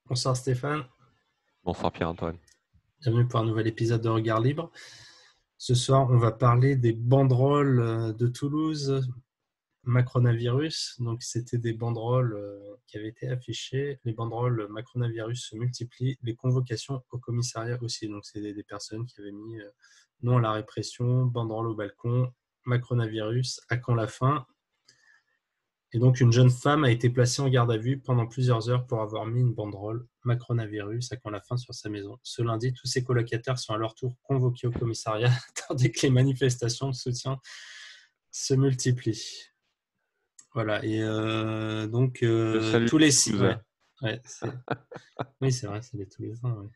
Bonsoir Stéphane, Bonsoir Pierre-Antoine. bienvenue pour un nouvel épisode de Regard Libre. Ce soir, on va parler des banderoles de Toulouse, Macronavirus. Donc, c'était des banderoles qui avaient été affichées. Les banderoles Macronavirus se multiplient, les convocations au commissariat aussi. Donc, c'est des personnes qui avaient mis non à la répression, banderole au balcon, Macronavirus, à quand la fin? Et donc, une jeune femme a été placée en garde à vue pendant plusieurs heures pour avoir mis une banderole Macronavirus à quand la fin sur sa maison. Ce lundi, tous ses colocataires sont à leur tour convoqués au commissariat, tandis que les manifestations de soutien se multiplient. Voilà, et donc Je salue tous les les six. Ouais, Toulousains. ouais, oui, c'est vrai, c'est les Toulousains. Ouais.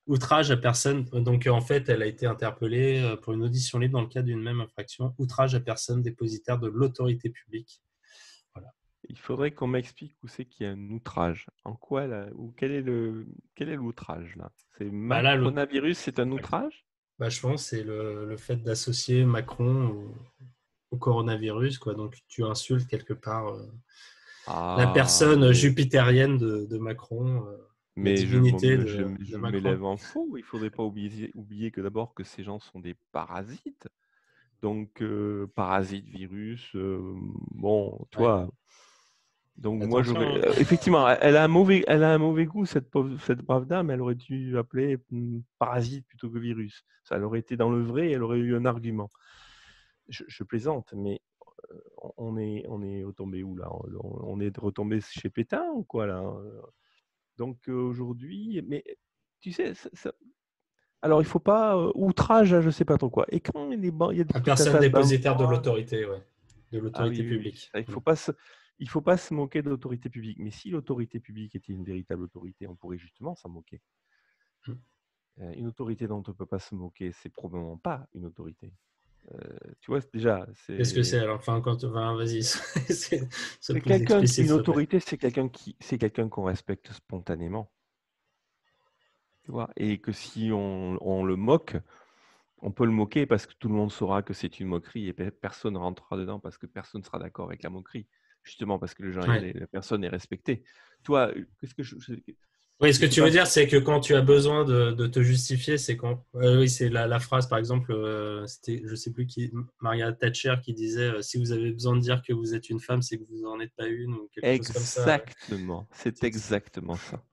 Outrage à personne. Donc, en fait, elle a été interpellée pour une audition libre dans le cadre d'une même infraction. Outrage à personne dépositaire de l'autorité publique. Voilà. Il faudrait qu'on m'explique où c'est qu'il y a un outrage. En quoi là, ou quel est l'outrage là? C'est Bah là, Macronavirus, c'est un outrage? bah, je pense que c'est le fait d'associer Macron au coronavirus, quoi. Donc, tu insultes quelque part la Ah, personne jupitérienne de Macron, la mais divinité je de Macron. m'élève en faux. Il faudrait pas oublier que d'abord que ces gens sont des parasites. Donc parasites, virus. Bon, Ouais. toi. Donc moi Attention, j'aurais hein. effectivement, elle a un mauvais goût cette brave dame. Elle aurait dû appeler parasite plutôt que virus. Ça elle aurait été dans le vrai. Elle aurait eu un argument. Je plaisante, mais on est retombé où là? On est retombé chez Pétain ou quoi là? Donc aujourd'hui, mais tu sais, alors il faut pas outrage, à je sais pas trop quoi. Et quand il y a À tout un personne tas de dépositaire de banderoles. l'autorité, ouais. De Ah l'autorité oui, oui, oui. publique. Ça, il faut pas se moquer de l'autorité publique. Mais si l'autorité publique était une véritable autorité, on pourrait justement s'en moquer. Mm. Une autorité dont on ne peut pas se moquer, c'est probablement pas une autorité. Tu vois, déjà, Qu'est-ce que c'est alors? Enfin, vas-y, sois c'est plus quelqu'un, explicite, une s'il te plaît. autorité, c'est quelqu'un qu'on respecte spontanément. Tu vois, et que si on le moque, on peut le moquer parce que tout le monde saura que c'est une moquerie et personne ne rentrera dedans parce que personne ne sera d'accord avec la moquerie. Justement parce que Ouais. la personne est respectée. Toi, qu'est-ce que Oui, ce je que sais tu pas veux si dire, c'est que quand tu as besoin de te justifier, c'est quand. Oui, c'est la phrase, par exemple, c'était, je sais plus qui, Margaret Thatcher qui disait si vous avez besoin de dire que vous êtes une femme, c'est que vous n'en êtes pas une, ou quelque chose comme ça. exactement, c'est C'est- exactement ça.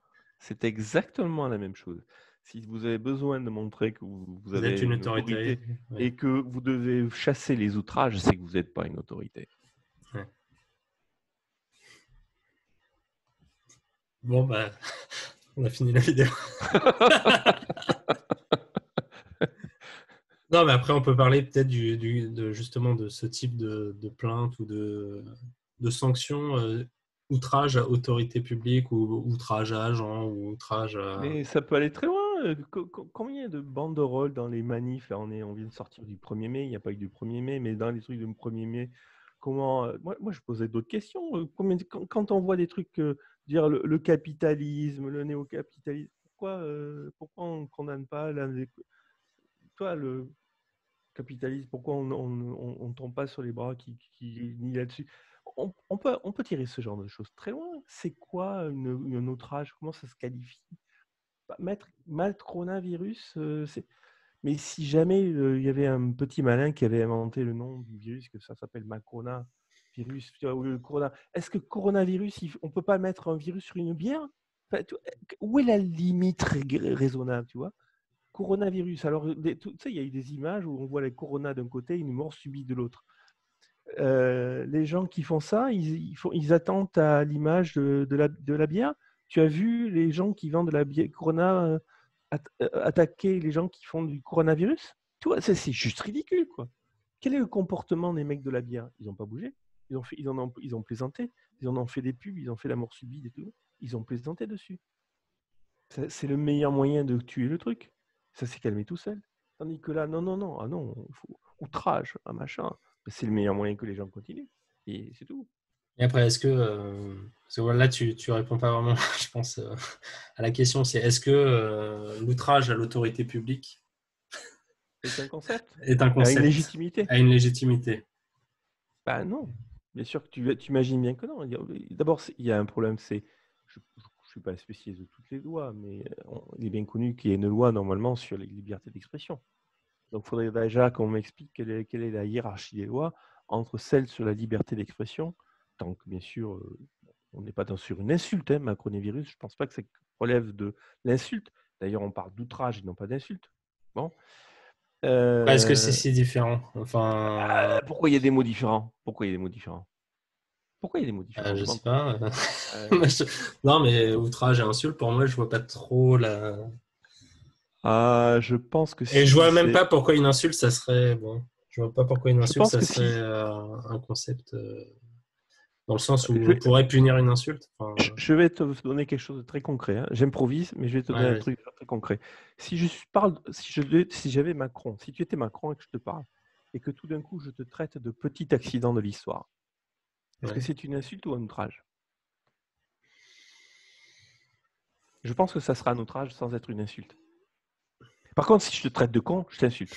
C'est exactement la même chose. Si vous avez besoin de montrer que vous Vous êtes avez une une autorité. autorité Ouais, et que vous devez chasser les outrages, c'est que vous n'êtes pas une autorité. ouais. Bon, bah, on a fini la vidéo. Non, mais après, on peut parler peut-être justement de ce type de plainte ou de sanctions, outrage à autorité publique ou outrage à agent ou outrage à. Mais ça peut aller très loin. Combien de banderoles dans les manifs? Là, on vient de sortir du 1er mai. Il n'y a pas eu du 1er mai, mais dans les trucs du 1er mai, comment moi, je posais d'autres questions. Quand on voit des trucs dire le capitalisme, le néo-capitalisme, pourquoi on ne condamne pas toi, le capitalisme? Pourquoi on tombe pas sur les bras qui nient là-dessus? On peut tirer ce genre de choses très loin. C'est quoi un outrage? Comment ça se qualifie? Mettre coronavirus, mais si jamais il y avait un petit malin qui avait inventé le nom du virus, que ça s'appelle Macronavirus, tu vois, ou le corona, est-ce que coronavirus, on ne peut pas mettre un virus sur une bière? Enfin, où est la limite raisonnable, tu vois? Coronavirus, alors tu sais, il y a eu des images où on voit les corona d'un côté, une mort subie de l'autre. Les gens qui font ça, ils attendent à l'image de la bière. Tu as vu les gens qui vendent de la bière Corona attaquer les gens qui font du coronavirus? Tu vois, c'est juste ridicule, quoi. Quel est le comportement des mecs de la bière? Ils n'ont pas bougé. Ils ont plaisanté. Ils en ont fait des pubs. Ils ont fait la mort subite et tout. Ils ont plaisanté dessus. C'est le meilleur moyen de tuer le truc. Ça s'est calmé tout seul. Tandis que là, non, non, non, ah non, faut outrage, un machin. C'est le meilleur moyen que les gens continuent. Et c'est tout. Et après, est-ce que. Parce que voilà, là, tu réponds pas vraiment, je pense, à la question. C'est est-ce que l'outrage à l'autorité publique C'est un concept. est un À une concept, légitimité. a une légitimité? Ben non. Bien sûr que tu imagines bien que non. D'abord, il y a un problème, je suis pas spécialiste de toutes les lois, mais il est bien connu qu'il y a une loi normalement sur les libertés d'expression. Donc, il faudrait déjà qu'on m'explique quelle est la hiérarchie des lois entre celle sur la liberté d'expression, tant que bien sûr on n'est pas sur une insulte, hein, macronévirus, je ne pense pas que ça relève de l'insulte. D'ailleurs, on parle d'outrage et non pas d'insulte. Bon. Est-ce que c'est si différent? Enfin, Pourquoi il y a des mots différents? Pourquoi il y a des mots différents? Pourquoi il y a des mots différents? je Je sais demande. pas. Non, mais outrage et insulte, pour moi, je vois pas trop la. Je pense que Et je si, vois même pas pourquoi une insulte, ça serait bon. Je vois pas pourquoi une je insulte, pense ça que serait si. un concept dans le sens où Je, on pourrait punir une insulte. Enfin, je vais te donner quelque chose de très concret, hein. J'improvise, mais je vais te ouais, donner un vas-y. truc très concret. Si j'avais Macron, si tu étais Macron et que je te parle, et que tout d'un coup je te traite de petit accident de l'histoire, est-ce que Ouais. c'est une insulte ou un outrage? Je pense que ça sera un outrage sans être une insulte. Par contre, si je te traite de con, je t'insulte.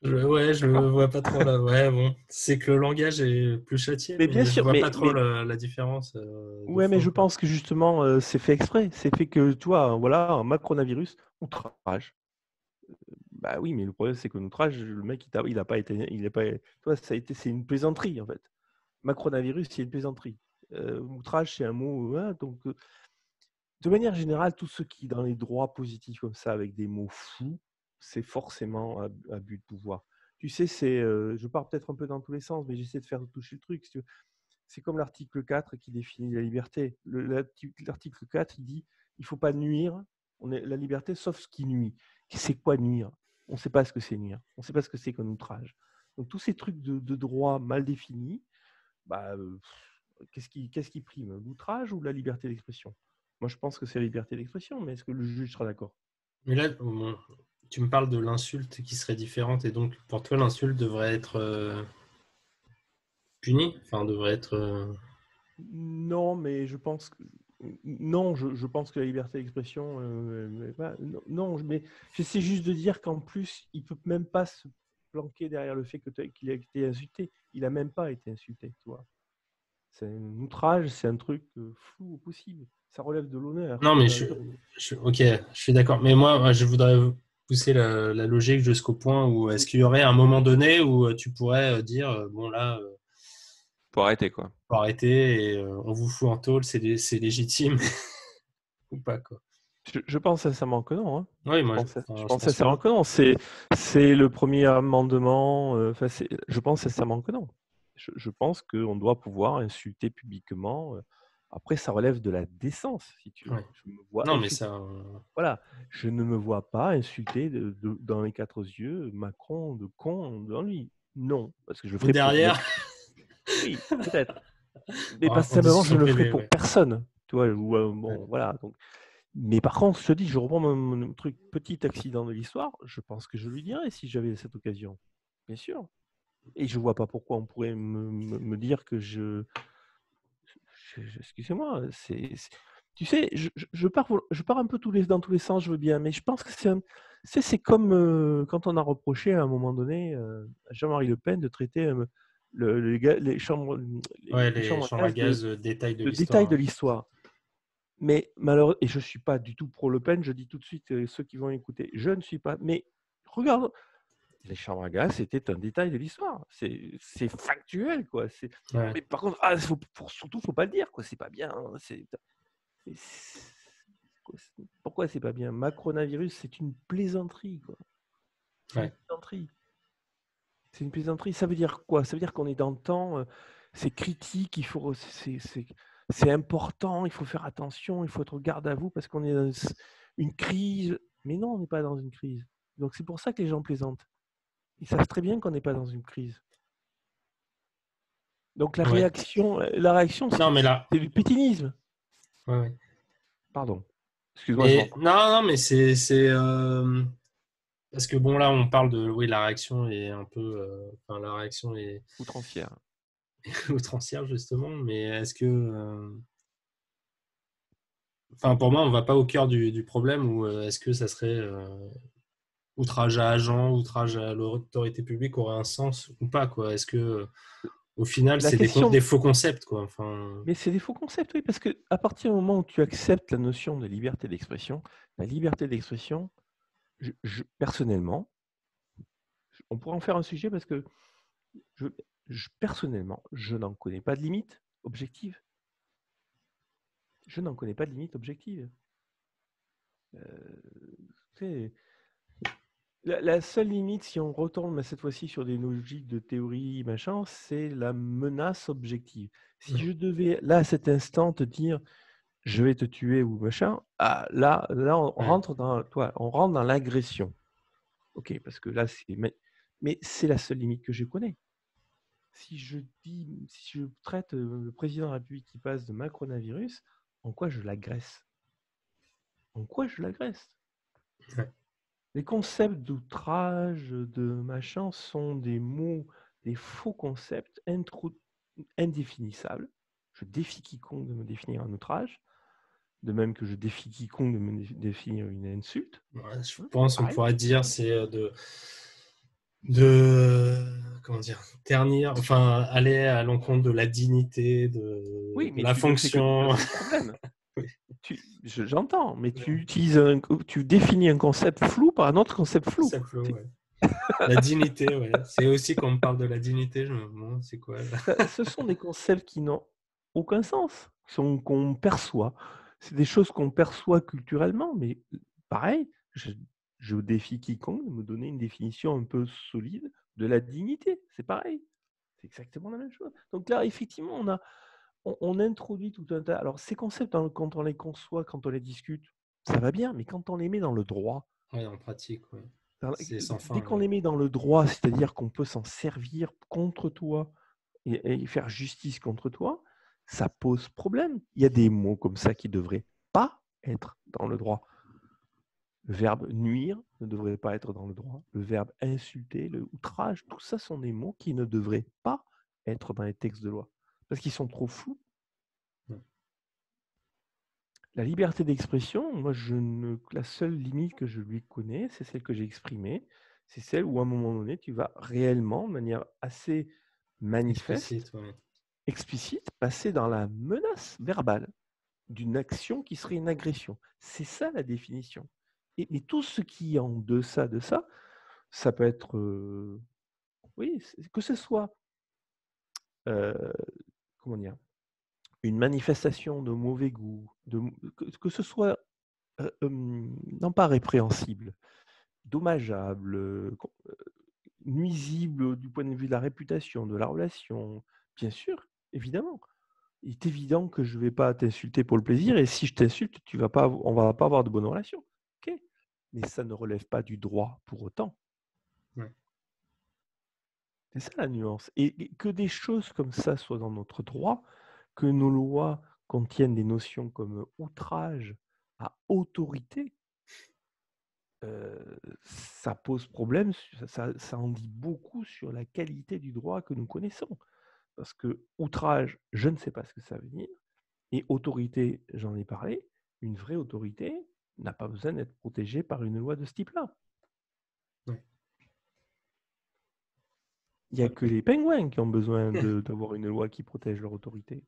Ouais, je D'accord? vois pas trop là. Ouais, bon, c'est que le langage est plus châtié, Mais bien mais je sûr, vois pas trop la différence de ouais, mais fond, je quoi. pense que justement, c'est fait exprès. C'est fait que, tu vois, voilà, un macronavirus, outrage. Bah oui, mais le problème, c'est que l'outrage, le mec, il a pas été, il est pas, tu vois, c'est une plaisanterie en fait. Macronavirus, c'est une plaisanterie. Outrage, c'est un mot. Hein, donc, de manière générale, tous ceux qui dans les droits positifs comme ça, avec des mots fous, c'est forcément abus de pouvoir. Tu sais, je pars peut-être un peu dans tous les sens, mais j'essaie de faire toucher le truc. Si tu veux. C'est comme l'article 4 qui définit la liberté. L'article 4, il dit il ne faut pas nuire. La liberté, sauf ce qui nuit. C'est quoi nuire? On ne sait pas ce que c'est nuire. On ne sait pas ce que c'est qu'un outrage. Donc, tous ces trucs de droit mal définis, bah, qu'est-ce qui prime? L'outrage ou la liberté d'expression? Moi, je pense que c'est la liberté d'expression, mais est-ce que le juge sera d'accord? Mais là, bon, tu me parles de l'insulte qui serait différente, et donc pour toi, l'insulte devrait être punie, enfin, devrait être. Non, mais je pense que non, je pense que la liberté d'expression, non, mais j'essaie juste de dire qu'en plus, il peut même pas se planquer derrière le fait qu'il a été insulté. Il a même pas été insulté, tu vois. C'est un outrage, c'est un truc flou au possible. Ça relève de l'honneur. Non, mais ok, je suis d'accord. Mais moi, je voudrais pousser la logique jusqu'au point où est-ce qu'il y aurait un moment donné où tu pourrais dire, bon là, Faut arrêter, quoi. faut arrêter et on vous fout en tôle, c'est légitime ou pas, quoi. Je pense sincèrement que non, hein. Oui, Je enfin, je pense pense que sincèrement non. que non. C'est le premier amendement. Je pense sincèrement que non. Je pense qu'on doit pouvoir insulter publiquement. Après, ça relève de la décence, si tu veux. Ouais. Je me vois Non, mais ça. effectivement. Voilà, je ne me vois pas insulter dans les quatre yeux Macron de con devant lui. Non, parce que je le Ou ferai pour derrière, oui, peut-être. Mais pas en simplement, je discussion ne le ferai privée, pour ouais. personne. Tu vois, Ouais. bon, voilà. Donc, mais par contre, je te dis, je reprends mon truc petit accident de l'histoire. Je pense que je lui dirais si j'avais cette occasion. Bien sûr. Et je vois pas pourquoi on pourrait me dire que excusez-moi, tu sais, je pars un peu dans tous les sens, je veux bien, mais je pense que c'est comme quand on a reproché à un moment donné à Jean-Marie Le Pen de traiter les chambres, Ouais, les les chambres à chambres à gaz gaz, détail de de détails l'histoire, de hein. l'histoire. Mais malheureusement, et je ne suis pas du tout pro Le Pen, je dis tout de suite ceux qui vont écouter, je ne suis pas. Mais regarde, les chambres à gaz, c'était un détail de l'histoire. C'est factuel, quoi. Ouais. Mais par contre, surtout, faut pas le dire, quoi. C'est pas bien. Hein. Mais pourquoi c'est pas bien? Macronavirus, c'est une plaisanterie, quoi. C'est une Ouais. plaisanterie. C'est une plaisanterie. Ça veut dire quoi? Ça veut dire qu'on est dans le temps. C'est critique. C'est important. Il faut faire attention. Il faut être garde à vous parce qu'on est dans une crise. Mais non, on n'est pas dans une crise. Donc c'est pour ça que les gens plaisantent. Ils savent très bien qu'on n'est pas dans une crise. Donc Ouais. la réaction, Non, mais là. c'est du pétinisme. Ouais, ouais. Pardon. Excuse-moi, je m'en Mais non, non, mais parce que bon, là, on parle de. Oui, la réaction est un peu. Enfin, la réaction est outrancière. outrancière, justement, mais est-ce que. Enfin, pour moi, on va pas au cœur du problème, ou est-ce que ça serait outrage à agent, outrage à l'autorité publique aurait un sens ou pas, quoi? Est-ce que Au final, La c'est question, des faux concepts, quoi. Enfin, mais c'est des faux concepts, oui, parce qu'à partir du moment où tu acceptes la notion de liberté d'expression, la liberté d'expression, personnellement, on pourrait en faire un sujet parce que je, personnellement, je n'en connais pas de limite objective. Je n'en connais pas de limite objective. C'est- La seule limite, si on retourne mais cette fois-ci sur des logiques de théorie, machin, c'est la menace objective. Si je devais, là, à cet instant, te dire je vais te tuer ou machin, là, on ouais. rentre on rentre dans l'agression. Ok, parce que là, mais c'est la seule limite que je connais. Si je traite le président de la République qui passe de macronavirus, en quoi je l'agresse? En quoi je l'agresse? Ouais. Les concepts d'outrage, de machin, sont des mots, des faux concepts indéfinissables. Je défie quiconque de me définir un outrage, de même que je défie quiconque de me définir une insulte. Ouais, je C'est pense on pareil. pourrait dire c'est de comment dire, ternir, enfin aller à l'encontre de la dignité, Oui, de mais la tu ne fais que fonction. c'est le problème. Oui. J'entends, mais tu définis un concept flou par un autre concept flou. Ça flot, ouais. La dignité, ouais. C'est aussi quand on parle de la dignité, je me demande c'est quoi là. Ce sont des concepts qui n'ont aucun sens, qu'on perçoit. C'est des choses qu'on perçoit culturellement, mais pareil, je défie quiconque de me donner une définition un peu solide de la dignité. C'est pareil. C'est exactement la même chose. Donc là, effectivement, on introduit tout un tas. Alors, ces concepts, quand on les conçoit, quand on les discute, ça va bien, mais quand on les met dans le droit, Ouais, en pratique, ouais. C'est sans dès fin. qu'on Ouais. les met dans le droit, c'est-à-dire qu'on peut s'en servir contre toi et faire justice contre toi, ça pose problème. Il y a des mots comme ça qui ne devraient pas être dans le droit. Le verbe nuire ne devrait pas être dans le droit. Le verbe insulter, le outrage, tout ça sont des mots qui ne devraient pas être dans les textes de loi parce qu'ils sont trop flous. Ouais. La liberté d'expression, moi, la seule limite que je lui connais, c'est celle que j'ai exprimée. C'est celle où, à un moment donné, tu vas réellement, de manière assez manifeste, Explicite, ouais. explicite, passer dans la menace verbale d'une action qui serait une agression. C'est ça la définition. Mais tout ce qui est en deçà de ça, ça peut être, oui, que ce soit, euh, comment dire, une manifestation de mauvais goût, que ce soit non pas répréhensible, dommageable, nuisible du point de vue de la réputation, de la relation, bien sûr, évidemment. Il est évident que je ne vais pas t'insulter pour le plaisir, et si je t'insulte, on ne va pas avoir de bonnes relations. Ok, mais ça ne relève pas du droit pour autant. Ouais. C'est ça la nuance. Et que des choses comme ça soient dans notre droit, que nos lois contiennent des notions comme outrage à autorité, ça pose problème, ça en dit beaucoup sur la qualité du droit que nous connaissons. Parce que outrage, je ne sais pas ce que ça veut dire, et autorité, j'en ai parlé, une vraie autorité n'a pas besoin d'être protégée par une loi de ce type-là. Ouais. Il n'y a Ouais. que les pingouins qui ont besoin d'avoir une loi qui protège leur autorité.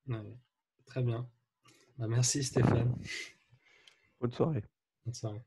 Ouais. Très bien. Bah, merci Stéphane. Bonne soirée. Bonne soirée.